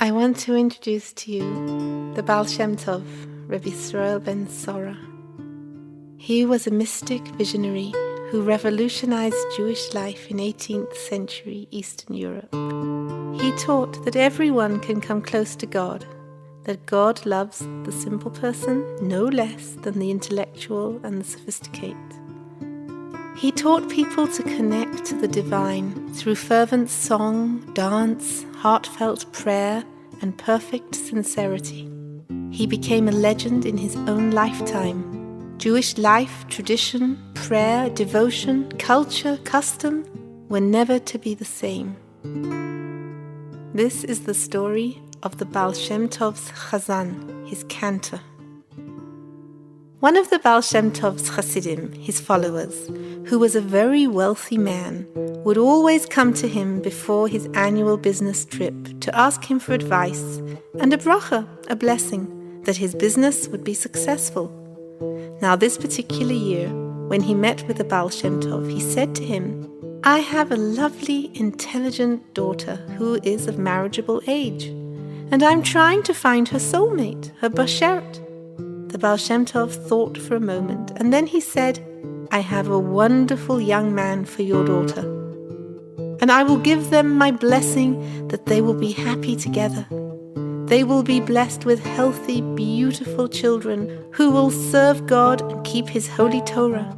I want to introduce to you the Baal Shem Tov, Rabbi Israel ben Sora. He was a mystic visionary who revolutionized Jewish life in 18th century Eastern Europe. He taught that everyone can come close to God, that God loves the simple person no less than the intellectual and the sophisticated. He taught people to connect to the divine through fervent song, dance, heartfelt prayer, and perfect sincerity. He became a legend in his own lifetime. Jewish life, tradition, prayer, devotion, culture, custom were never to be the same. This is the story of the Baal Shem Tov's chazan, his cantor. One of the Baal Shem Tov's Hasidim, his followers, who was a very wealthy man, would always come to him before his annual business trip to ask him for advice and a bracha, a blessing, that his business would be successful. Now this particular year, when he met with the Baal Shem Tov, he said to him, "I have a lovely, intelligent daughter who is of marriageable age, and I'm trying to find her soulmate, her bashert." The Baal Shem Tov thought for a moment, and then he said, "I have a wonderful young man for your daughter, and I will give them my blessing that they will be happy together. They will be blessed with healthy, beautiful children who will serve God and keep His holy Torah.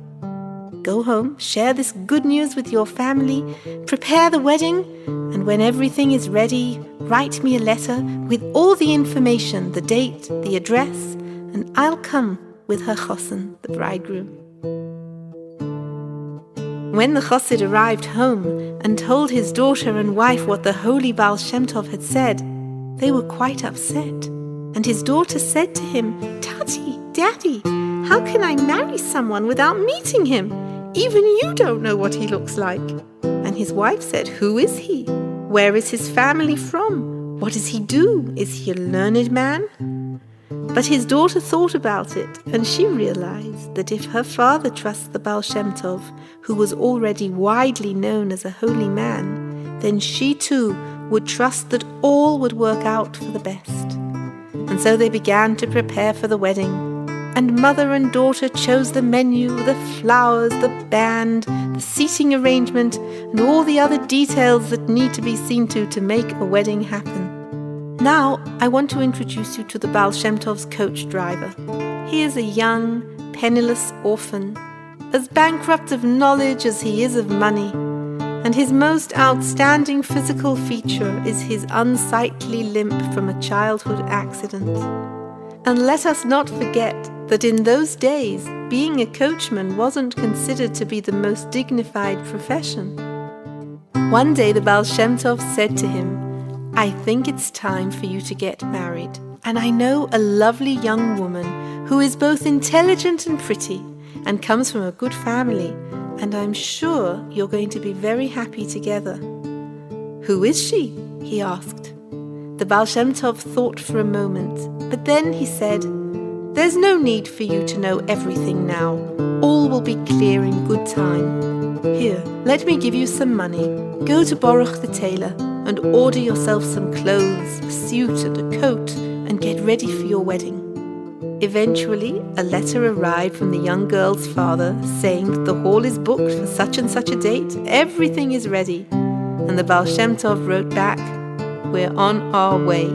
Go home, share this good news with your family, prepare the wedding, and when everything is ready, write me a letter with all the information, the date, the address, and I'll come with her chazan, the bridegroom." When the chassid arrived home and told his daughter and wife what the holy Baal Shem Tov had said, they were quite upset. And his daughter said to him, "Tati, Daddy, how can I marry someone without meeting him? Even you don't know what he looks like." And his wife said, "Who is he? Where is his family from? What does he do? Is he a learned man?" But his daughter thought about it, and she realized that if her father trusts the Baal Shem Tov, who was already widely known as a holy man, then she too would trust that all would work out for the best. And so they began to prepare for the wedding, and mother and daughter chose the menu, the flowers, the band, the seating arrangement, and all the other details that need to be seen to make a wedding happen. Now, I want to introduce you to the Baal Shem Tov's coach driver. He is a young, penniless orphan, as bankrupt of knowledge as he is of money, and his most outstanding physical feature is his unsightly limp from a childhood accident. And let us not forget that in those days, being a coachman wasn't considered to be the most dignified profession. One day the Baal Shem Tov said to him, "I think it's time for you to get married, and I know a lovely young woman who is both intelligent and pretty, and comes from a good family, and I'm sure you're going to be very happy together." "Who is she?" he asked. The Baal Shem Tov thought for a moment, but then he said, "There's no need for you to know everything now. All will be clear in good time. Here, let me give you some money. Go to Baruch the tailor and order yourself some clothes, a suit and a coat, and get ready for your wedding." Eventually, a letter arrived from the young girl's father saying that the hall is booked for such and such a date, everything is ready. And the Baal Shem Tov wrote back, "We're on our way."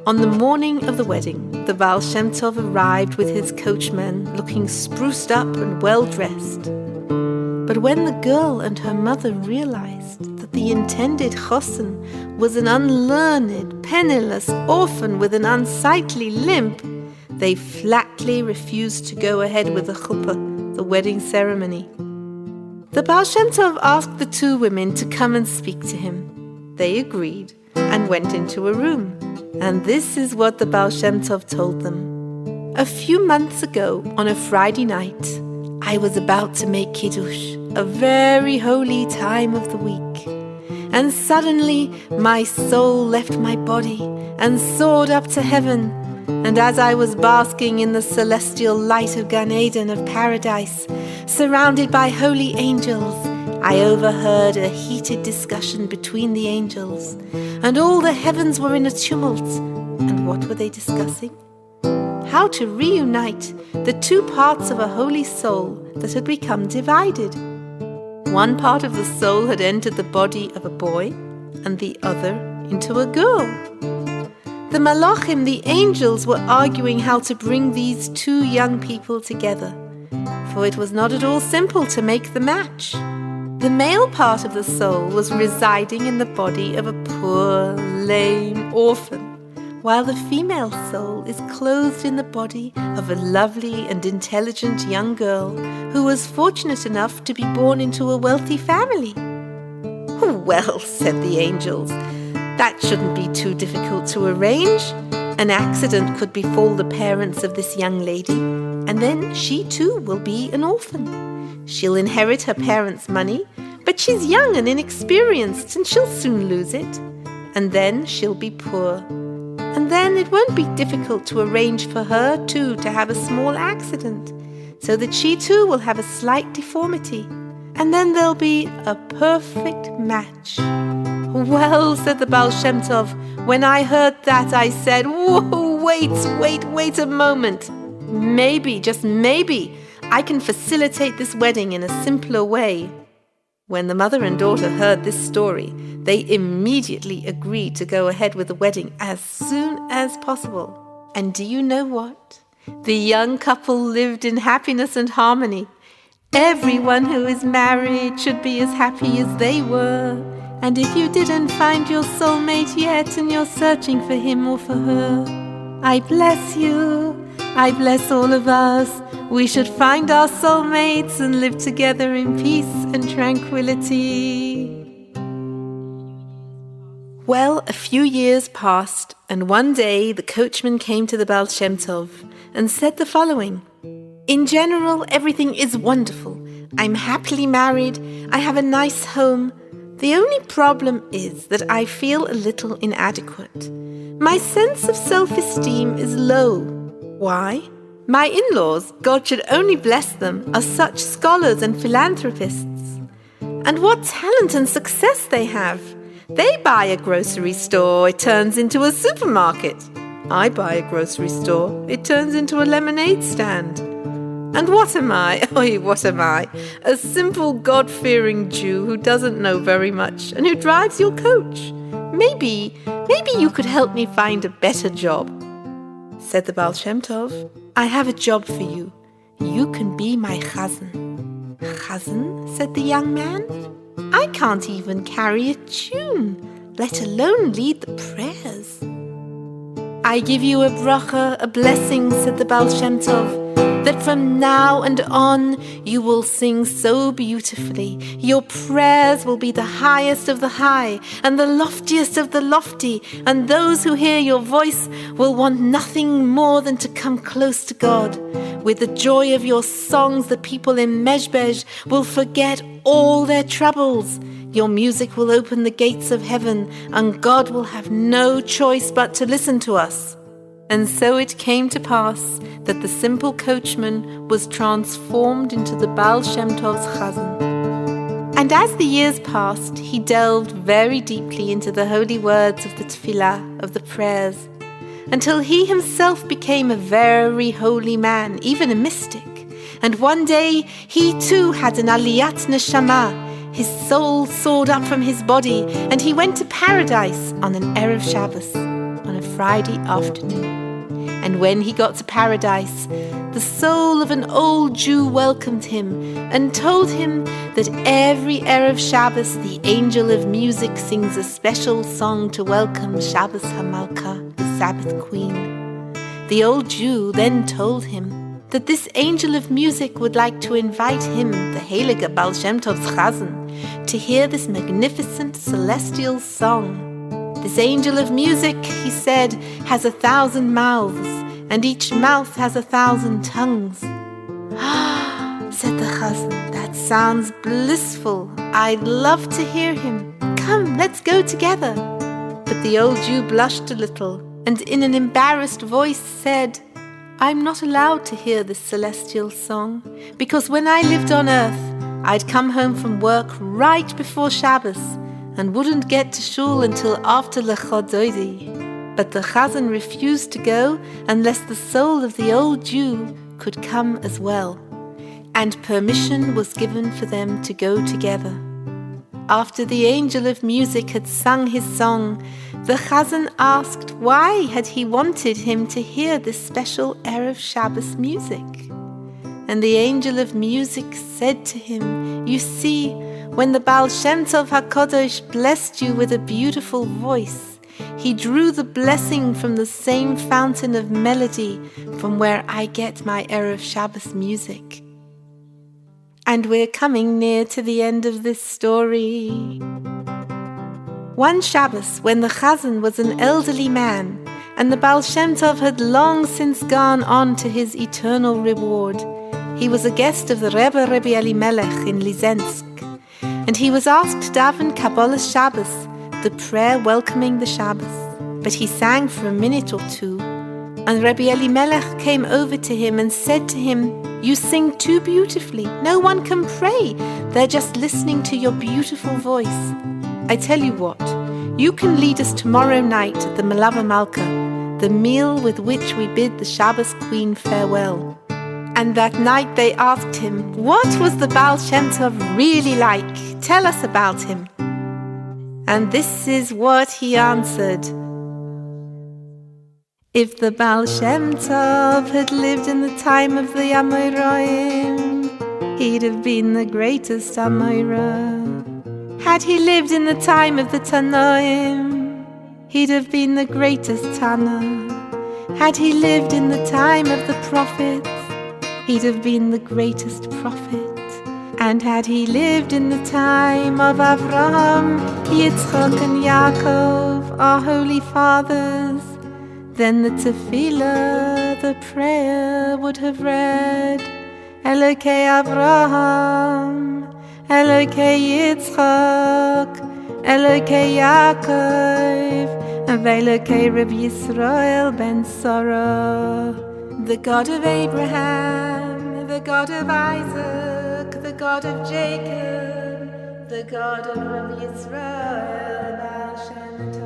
On the morning of the wedding, the Baal Shem Tov arrived with his coachman, looking spruced up and well-dressed. But when the girl and her mother realized that the intended chassan was an unlearned, penniless orphan with an unsightly limp, they flatly refused to go ahead with the chuppah, the wedding ceremony. The Baal Shem Tov asked the two women to come and speak to him. They agreed and went into a room. And this is what the Baal Shem Tov told them. "A few months ago, on a Friday night, I was about to make Kiddush, a very holy time of the week. And suddenly my soul left my body and soared up to heaven. And as I was basking in the celestial light of Gan Eden of paradise, surrounded by holy angels, I overheard a heated discussion between the angels, and all the heavens were in a tumult. And what were they discussing? How to reunite the two parts of a holy soul that had become divided. One part of the soul had entered the body of a boy, and the other into a girl. The Malachim, the angels, were arguing how to bring these two young people together, for it was not at all simple to make the match. The male part of the soul was residing in the body of a poor, lame orphan, while the female soul is clothed in the body of a lovely and intelligent young girl who was fortunate enough to be born into a wealthy family. "Well," said the angels, "that shouldn't be too difficult to arrange. An accident could befall the parents of this young lady, and then she too will be an orphan. She'll inherit her parents' money, but she's young and inexperienced, and she'll soon lose it. And then she'll be poor. And then it won't be difficult to arrange for her too to have a small accident, so that she too will have a slight deformity. And then there'll be a perfect match." "Well," said the Baal Shem Tov, "when I heard that, I said, whoa, wait a moment. Maybe, just maybe, I can facilitate this wedding in a simpler way." When the mother and daughter heard this story, they immediately agreed to go ahead with the wedding as soon as possible. And do you know what? The young couple lived in happiness and harmony. Everyone who is married should be as happy as they were. And if you didn't find your soulmate yet and you're searching for him or for her, I bless you. I bless all of us. We should find our soulmates and live together in peace and tranquility. Well, a few years passed, and one day the coachman came to the Baal Shem Tov and said the following: "In general, everything is wonderful. I'm happily married. I have a nice home. The only problem is that I feel a little inadequate. My sense of self-esteem is low. Why? My in-laws, God should only bless them, are such scholars and philanthropists. And what talent and success they have! They buy a grocery store, it turns into a supermarket. I buy a grocery store, it turns into a lemonade stand. And what am I? Oh, what am I? A simple God-fearing Jew who doesn't know very much and who drives your coach. Maybe you could help me find a better job." Said the Baal Shem Tov, "I have a job for you. You can be my chazan." "Chazan?" said the young man. "I can't even carry a tune, let alone lead the prayers." "I give you a bracha, a blessing," said the Baal Shem Tov, "that from now and on you will sing so beautifully. Your prayers will be the highest of the high and the loftiest of the lofty, and those who hear your voice will want nothing more than to come close to God. With the joy of your songs, the people in Mezbej will forget all their troubles. Your music will open the gates of heaven, and God will have no choice but to listen to us." And so it came to pass that the simple coachman was transformed into the Baal Shem Tov's chazan. And as the years passed, he delved very deeply into the holy words of the tefillah, of the prayers, until he himself became a very holy man, even a mystic. And one day he too had an aliyat neshama. His soul soared up from his body, and he went to paradise on an Erev Shabbos, on a Friday afternoon. And when he got to paradise, the soul of an old Jew welcomed him and told him that every Erev Shabbos the angel of music sings a special song to welcome Shabbos HaMalkah, the Sabbath Queen. The old Jew then told him that this angel of music would like to invite him, the Heilige Baal Shem Tov's chazan, to hear this magnificent celestial song. This angel of music, he said, has 1,000 mouths, and each mouth has 1,000 tongues. "Ah," said the chazan, "that sounds blissful. I'd love to hear him. Come, let's go together." But the old Jew blushed a little, and in an embarrassed voice said, "I'm not allowed to hear this celestial song, because when I lived on earth, I'd come home from work right before Shabbos and wouldn't get to shul until after Lechot Dodi. But the chazan refused to go unless the soul of the old Jew could come as well, and permission was given for them to go together. After the angel of music had sung his song, the chazan asked why had he wanted him to hear this special Erev Shabbos music. And the angel of music said to him, "You see, when the Baal Shem Tov HaKadosh blessed you with a beautiful voice, he drew the blessing from the same fountain of melody from where I get my Erev Shabbos music." And we're coming near to the end of this story. One Shabbos, when the chazan was an elderly man, and the Baal Shem Tov had long since gone on to his eternal reward, he was a guest of the Rebbe Rabbi Elimelech in Lizensk, and he was asked to daven Kabbalah Shabbos, the prayer welcoming the Shabbos. But he sang for a minute or two, and Rabbi Elimelech came over to him and said to him, "You sing too beautifully. No one can pray. They're just listening to your beautiful voice. I tell you what, you can lead us tomorrow night at the Malava Malka, the meal with which we bid the Shabbos Queen farewell." And that night they asked him, "What was the Baal Shem Tov really like? Tell us about him." And this is what he answered. If the Baal Shem Tov had lived in the time of the Amoraim, he'd have been the greatest Amora. Had he lived in the time of the Tanoim, he'd have been the greatest Tana. Had he lived in the time of the prophets, he'd have been the greatest prophet. And had he lived in the time of Avraham, Yitzchak and Yaakov, our holy fathers, then the tefillah, the prayer, would have read, Elokei Avraham, Elokei Yitzchak, Elokei Yaakov, and Elokei Rabbi Yisrael ben Sarah. The God of Abraham, the God of Isaac, the God of Jacob, the God of Rabbi Yisrael, Baal Shem Tov.